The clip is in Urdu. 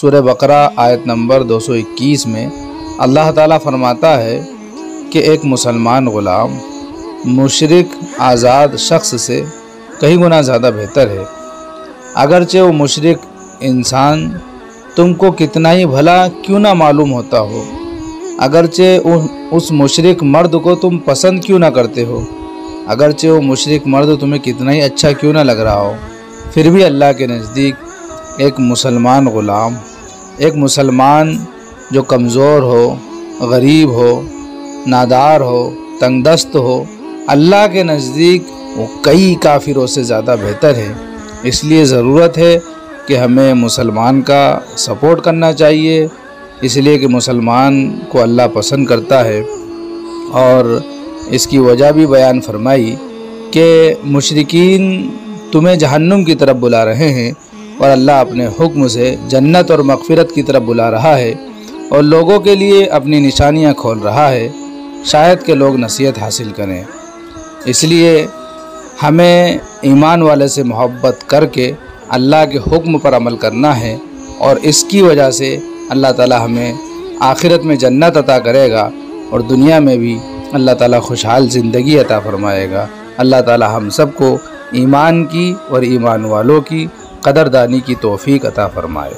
سورہ بقرہ آیت نمبر 221 میں اللہ تعالیٰ فرماتا ہے کہ ایک مسلمان غلام مشرک آزاد شخص سے کئی گنا زیادہ بہتر ہے، اگرچہ وہ مشرک انسان تم کو کتنا ہی بھلا کیوں نہ معلوم ہوتا ہو، اگرچہ اس مشرک مرد کو تم پسند کیوں نہ کرتے ہو، اگرچہ وہ مشرک مرد تمہیں کتنا ہی اچھا کیوں نہ لگ رہا ہو، پھر بھی اللہ کے نزدیک ایک مسلمان غلام، ایک مسلمان جو کمزور ہو، غریب ہو، نادار ہو، تنگ دست ہو، اللہ کے نزدیک وہ کئی کافروں سے زیادہ بہتر ہے۔ اس لیے ضرورت ہے کہ ہمیں مسلمان کا سپورٹ کرنا چاہیے، اس لیے کہ مسلمان کو اللہ پسند کرتا ہے۔ اور اس کی وجہ بھی بیان فرمائی کہ مشرکین تمہیں جہنم کی طرف بلا رہے ہیں اور اللہ اپنے حکم سے جنت اور مغفرت کی طرف بلا رہا ہے اور لوگوں کے لیے اپنی نشانیاں کھول رہا ہے، شاید کہ لوگ نصیحت حاصل کریں۔ اس لیے ہمیں ایمان والے سے محبت کر کے اللہ کے حکم پر عمل کرنا ہے، اور اس کی وجہ سے اللہ تعالی ہمیں آخرت میں جنت عطا کرے گا اور دنیا میں بھی اللہ تعالی خوشحال زندگی عطا فرمائے گا۔ اللہ تعالی ہم سب کو ایمان کی اور ایمان والوں کی قدردانی کی توفیق عطا فرمائے۔